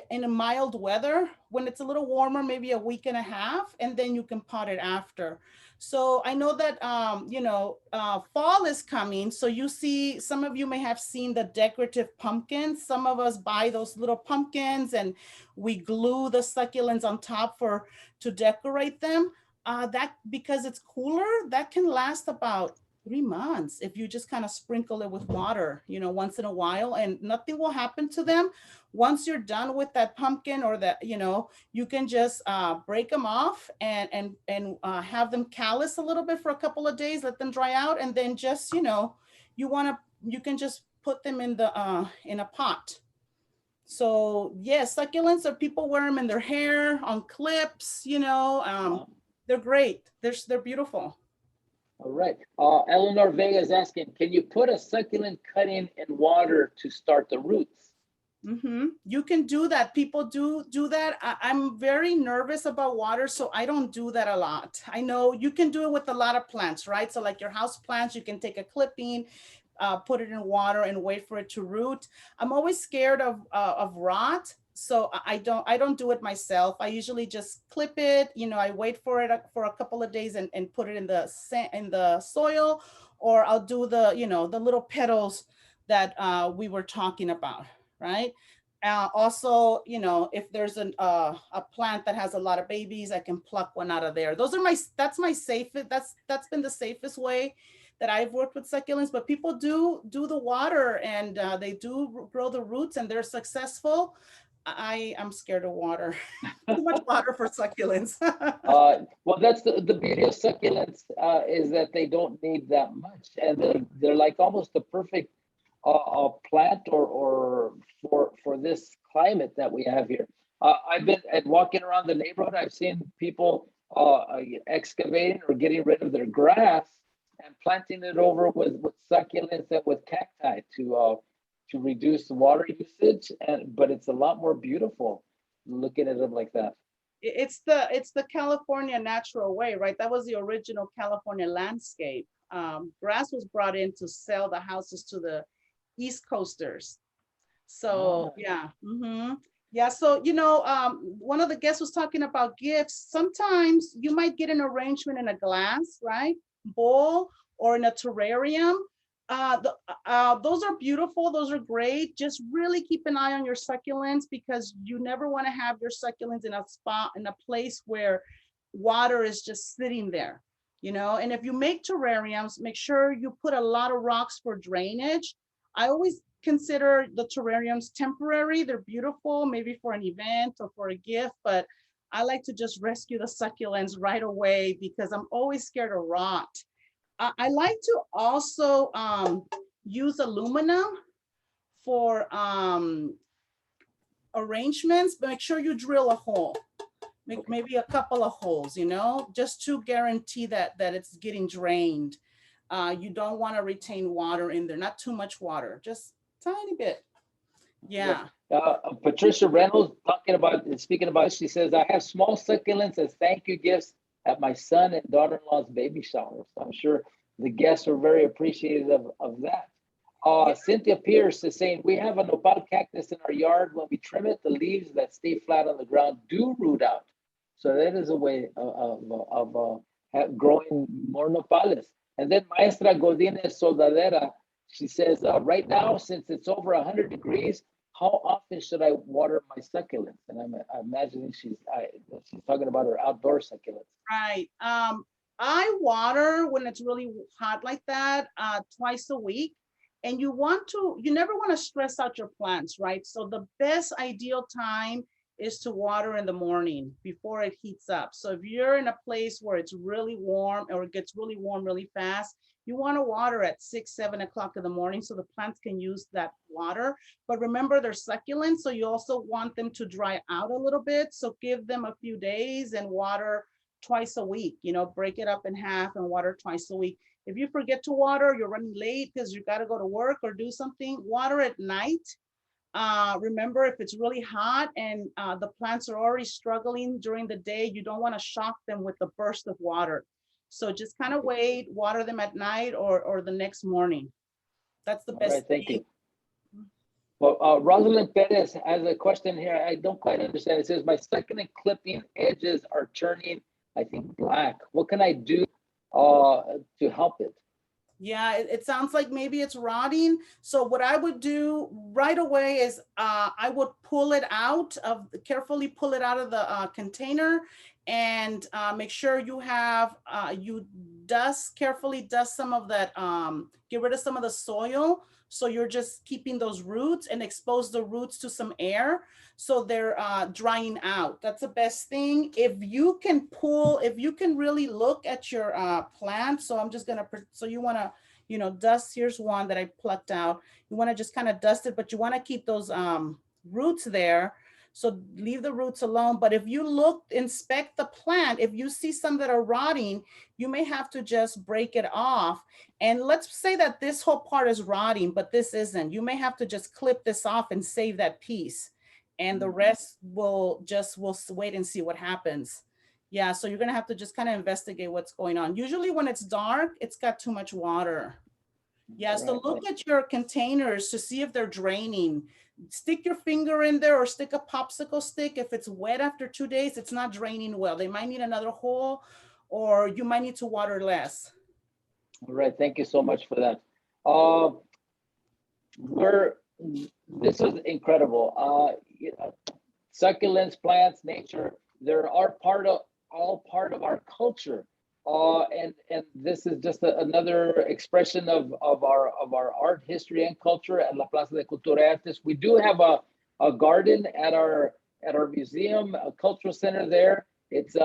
in a mild weather. When it's a little warmer, maybe a week and a half, and then you can pot it after. So I know that, you know, fall is coming. So you see, some of you may have seen the decorative pumpkins. Some of us buy those little pumpkins and we glue the succulents on top to decorate them. That, because it's cooler, that can last about 3 months if you just kind of sprinkle it with water, you know, once in a while, and nothing will happen to them. Once you're done with that pumpkin or that, you know, you can just break them off and have them callus a little bit for a couple of days, let them dry out, and then just, you know, you can just put them in a pot. So yes, succulents are, people wear them in their hair, on clips, you know, they're great. They're beautiful. All right. Eleanor Vega is asking, can you put a succulent cutting in water to start the roots? Mm-hmm. You can do that. People do that. I'm very nervous about water, so I don't do that a lot. I know you can do it with a lot of plants, right? So like your house plants, you can take a clipping, put it in water and wait for it to root. I'm always scared of rot. So I don't do it myself. I usually just clip it, you know, I wait for it for a couple of days and put it in the soil, or I'll do the, you know, the little petals that we were talking about, right? Also, you know, if there's a plant that has a lot of babies, I can pluck one out of there. That's my safest, that's been the safest way that I've worked with succulents, but people do the water, and they do grow the roots, and they're successful. I am scared of water. Too much water for succulents. Well, that's the beauty of succulents, is that they don't need that much, and they're like almost the perfect plant or for this climate that we have here. I've been walking around the neighborhood. I've seen people excavating or getting rid of their grass and planting it over with succulents and with cacti to reduce the water usage. But it's a lot more beautiful looking at them like that. It's the California natural way, right? That was the original California landscape. Grass was brought in to sell the houses to the East Coasters. So yeah, yeah. So one of the guests was talking about gifts. Sometimes you might get an arrangement in a glass, right, bowl, or in a terrarium. Those are beautiful. Those are great. Just really keep an eye on your succulents, because you never want to have your succulents in a spot, in a place where water is just sitting there, and if you make terrariums, make sure you put a lot of rocks for drainage. I always consider the terrariums temporary. They're beautiful, maybe for an event or for a gift, but I like to just rescue the succulents right away because I'm always scared of rot. I like to also use aluminum for arrangements, but make sure you drill a hole. Make maybe a couple of holes, just to guarantee that it's getting drained. You don't want to retain water in there, not too much water, just tiny bit. Yeah. Patricia Reynolds speaking about, she says, I have small succulents as thank you gifts at my son and daughter-in-law's baby showers. I'm sure the guests are very appreciative of that. Cynthia Pierce is saying, we have a nopal cactus in our yard. When we trim it, the leaves that stay flat on the ground do root out. So that is a way of growing more nopales. And then Maestra Godinez Soldadera, she says, right now, since it's over 100 degrees, how often should I water my succulents? And I'm imagining she's talking about her outdoor succulents. Right. I water when it's really hot like that, twice a week. And you never want to stress out your plants, right? So the best ideal time is to water in the morning before it heats up. So if you're in a place where it's really warm or it gets really warm really fast, you want to water at 6, 7 o'clock in the morning so the plants can use that water. But remember, they're succulents, so you also want them to dry out a little bit. So give them a few days and water twice a week, break it up in half and water twice a week. If you forget to water, you're running late because you got to go to work or do something, water at night. Remember, if it's really hot and the plants are already struggling during the day, you don't want to shock them with the burst of water. So just kind of wait, water them at night or the next morning. That's the best. All right, thank you. Well, Rosalind Perez has a question here. I don't quite understand. It says, my succulent clipping edges are turning, I think, black. What can I do to help it? Yeah, it sounds like maybe it's rotting. So what I would do right away is I would carefully pull it out of the container and make sure you have, carefully dust some of that, get rid of some of the soil. So you're just keeping those roots and expose the roots to some air so they're drying out. That's the best thing. If you can really look at your plant. So I'm just gonna, so you wanna, dust, here's one that I plucked out. You wanna just kind of dust it, but you wanna keep those roots there. So leave the roots alone. But if you inspect the plant, if you see some that are rotting, you may have to just break it off. And let's say that this whole part is rotting, but this isn't. You may have to just clip this off and save that piece. And the rest we'll wait and see what happens. Yeah, so you're gonna have to just kind of investigate what's going on. Usually when it's dark, it's got too much water. Yeah, so look at your containers to see if they're draining. Stick your finger in there or stick a popsicle stick. If it's wet after 2 days, it's not draining well. They might need another hole or you might need to water less. All right, thank you so much for that. This is incredible. Succulents, plants, nature, they're all part of our culture. And this is just another expression of our art, history, and culture at La Plaza de Cultura y Artes. We do have a garden at our museum, a cultural center there. It's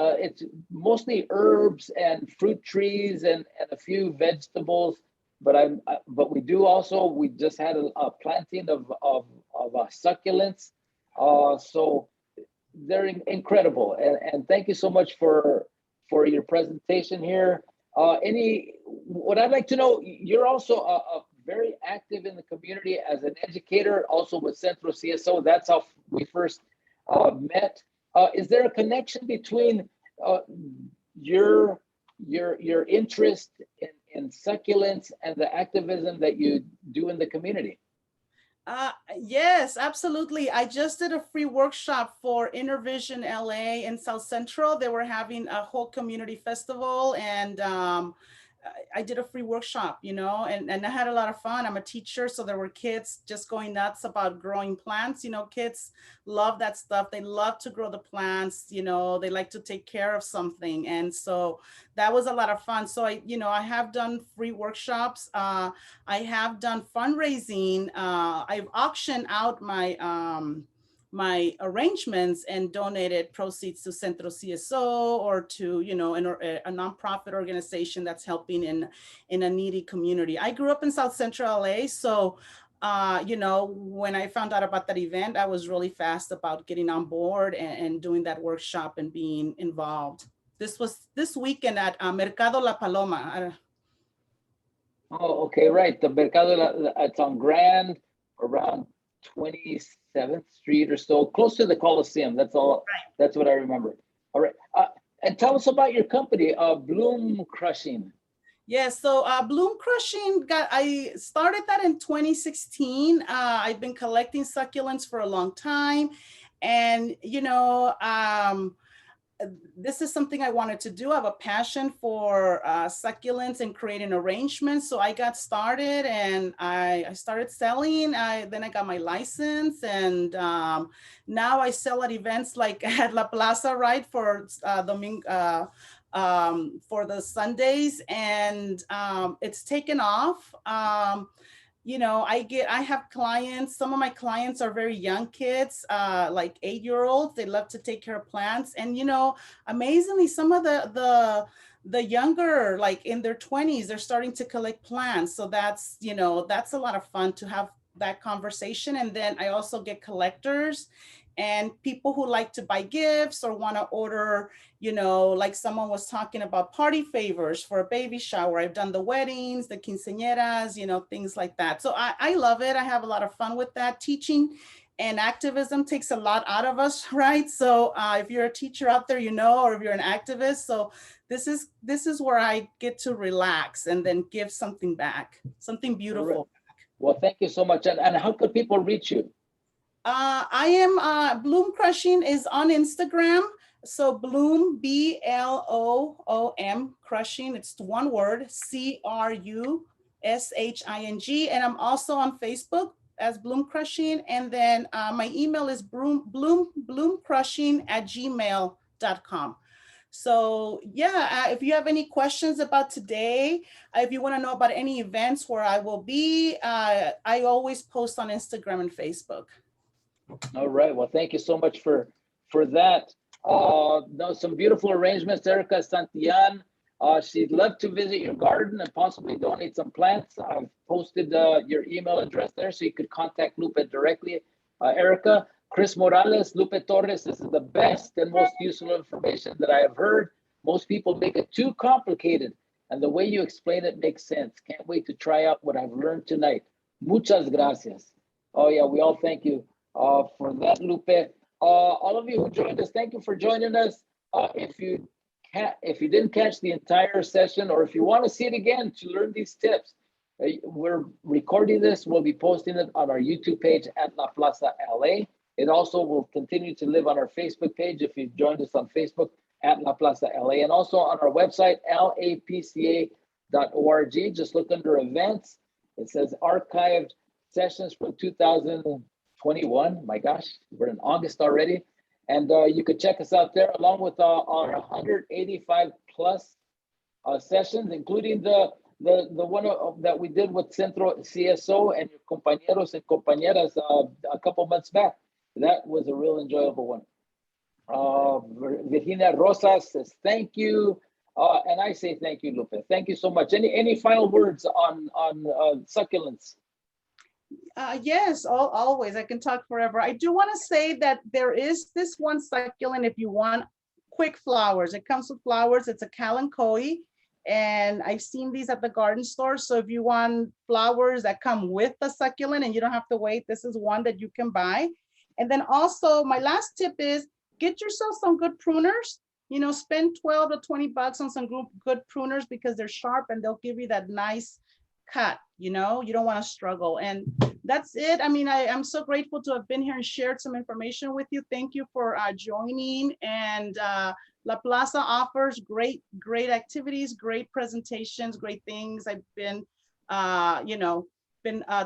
mostly herbs and fruit trees and a few vegetables. But we do also, we just had a planting of succulents. So they're incredible. And thank you so much for your presentation here. What I'd like to know, you're also a very active in the community as an educator, also with Centro CSO. That's how we first met. Is there a connection between your interest in succulents and the activism that you do in the community? Yes, absolutely. I just did a free workshop for Intervision LA in South Central. They were having a whole community festival, and I did a free workshop, you know, and I had a lot of fun. I'm a teacher, so there were kids just going nuts about growing plants. You know, kids love that stuff. They love to grow the plants, you know, they like to take care of something. And so that was a lot of fun. So I have done free workshops. I have done fundraising. I've auctioned out my arrangements and donated proceeds to Centro CSO or to, you know, a nonprofit organization that's helping in a needy community. I grew up in South Central LA, so you know, when I found out about that event, I was really fast about getting on board and doing that workshop and being involved. This was this weekend at Mercado La Paloma. Oh, okay, right. The Mercado, it's on Grand, around 27th Street or so, close to the Coliseum. That's all. Right. That's what I remember. All right. And tell us about your company, Bloomcrushing. Yes, so Bloomcrushing, I started that in 2016. I've been collecting succulents for a long time. And, you know, this is something I wanted to do. I have a passion for succulents and creating arrangements. So I got started and I started selling. Then I got my license, and now I sell at events like at La Plaza, right, for for the Sundays, and it's taken off. You know, I have clients. Some of my clients are very young kids, like 8-year-olds. They love to take care of plants. And, you know, amazingly, some of the younger, like in their 20s, they're starting to collect plants. So that's, you know, that's a lot of fun to have that conversation. And then I also get collectors and people who like to buy gifts or want to order, you know, like someone was talking about party favors for a baby shower. I've done the weddings, the quinceañeras, you know, things like that. So I love it. I have a lot of fun with that. Teaching and activism takes a lot out of us, right? So if you're a teacher out there, you know, or if you're an activist, so this is where I get to relax and then give something back, something beautiful. Well, thank you so much. And how could people reach you? I am Bloomcrushing is on Instagram. So Bloom, BLOOM, crushing. It's one word, CRUSHING. And I'm also on Facebook as Bloomcrushing. And then my email is bloomcrushing@gmail.com. So yeah, if you have any questions about today, if you want to know about any events where I will be, I always post on Instagram and Facebook. All right. Well, thank you so much for that. No, some beautiful arrangements, Erica Santillan. She'd love to visit your garden and possibly donate some plants. I've posted your email address there, so you could contact Lupe directly. Erica, Chris Morales, Lupe Torres, this is the best and most useful information that I have heard. Most people make it too complicated, and the way you explain it makes sense. Can't wait to try out what I've learned tonight. Muchas gracias. Oh yeah, we all thank you for that, Lupe. All of you who joined us, thank you for joining us. If you didn't catch the entire session, or if you want to see it again to learn these tips, we're recording this. We'll be posting it on our YouTube page at La Plaza LA. It also will continue to live on our Facebook page if you've joined us on Facebook at La Plaza LA, and also on our website, lapca.org. Just look under events. It says archived sessions from 2021. My gosh, we're in August already. And you could check us out there along with our 185 plus sessions, including the one that we did with Centro CSO and your compañeros and compañeras a couple months back. That was a real enjoyable one. Virginia Rosas says thank you, and I say thank you, Lupe. Thank you so much. Any final words on succulents? Yes, always. I can talk forever. I do want to say that there is this one succulent if you want quick flowers. It comes with flowers. It's a kalanchoe, and I've seen these at the garden store. So if you want flowers that come with the succulent and you don't have to wait, this is one that you can buy. And then also my last tip is get yourself some good pruners. You know, spend 12 to 20 bucks on some good pruners because they're sharp and they'll give you that nice cut. You know, you don't want to struggle. And that's it. I mean, I'm so grateful to have been here and shared some information with you. Thank you for joining. And La Plaza offers great activities, great presentations, great things. I've been,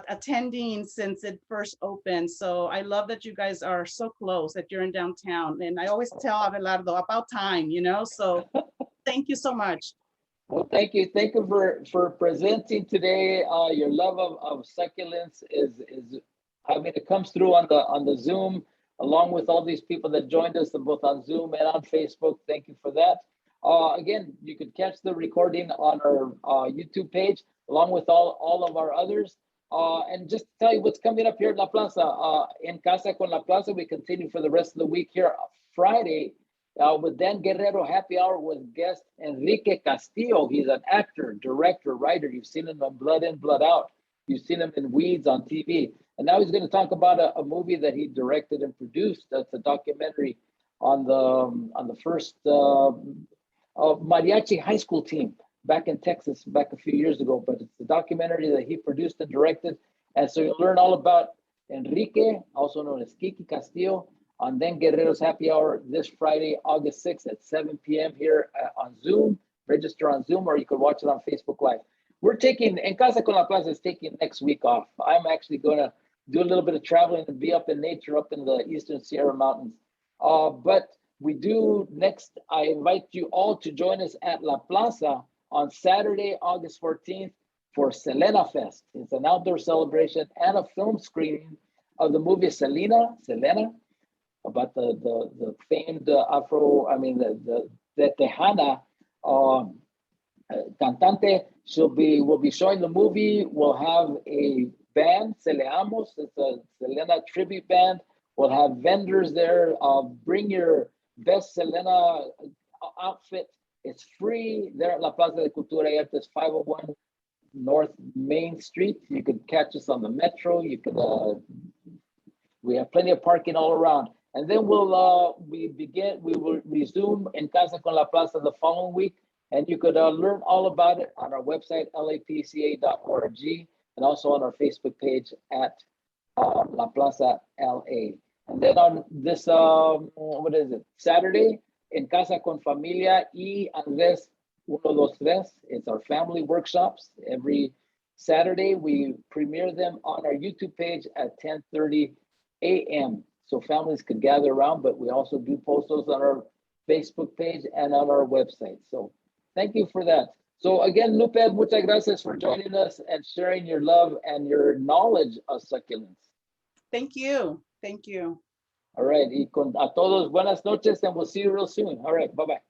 attending since it first opened. So I love that you guys are so close, that you're in downtown. And I always tell Abelardo about time, you know, so thank you so much. Well, thank you. Thank you for presenting today. Your love of succulents is, I mean, it comes through on the Zoom, along with all these people that joined us both on Zoom and on Facebook. Thank you for that. Again, you can catch the recording on our YouTube page, along with all of our others. And just to tell you what's coming up here at La Plaza, in Casa con La Plaza, we continue for the rest of the week here Friday with Dan Guerrero Happy Hour with guest Enrique Castillo. He's an actor, director, writer. You've seen him on Blood In, Blood Out. You've seen him in Weeds on TV. And now he's going to talk about a movie that he directed and produced. That's a documentary on the first mariachi high school team back in Texas, back a few years ago. But it's a documentary that he produced and directed. And so you'll learn all about Enrique, also known as Kiki Castillo, on Dan Guerrero's Happy Hour this Friday, August 6th at 7 p.m. here on Zoom. Register on Zoom, or you can watch it on Facebook Live. We're taking, En Casa con La Plaza is taking next week off. I'm actually going to do a little bit of traveling and be up in nature, up in the Eastern Sierra Mountains. But we do next, I invite you all to join us at La Plaza on Saturday, August 14th for Selena Fest. It's an outdoor celebration and a film screening of the movie Selena, about the famed the Tejana cantante. Will be showing the movie. We'll have a band, Celeamos. It's a Selena tribute band. We'll have vendors there. Bring your best Selena outfit. It's free there at La Plaza de Cultura y Artes, 501 North Main Street. You could catch us on the metro. You could. We have plenty of parking all around. And then we will resume En Casa con La Plaza the following week. And you could learn all about it on our website, lapca.org, and also on our Facebook page at La Plaza LA. And then on this, Saturday, En Casa con Familia y Andrés 123, it's our family workshops. Every Saturday, we premiere them on our YouTube page at 10:30 a.m. So families could gather around, but we also do post those on our Facebook page and on our website. So thank you for that. So again, Lupe, muchas gracias for joining us and sharing your love and your knowledge of succulents. Thank you. Thank you. All right. Y a todos, buenas noches, and we'll see you real soon. All right. Bye-bye.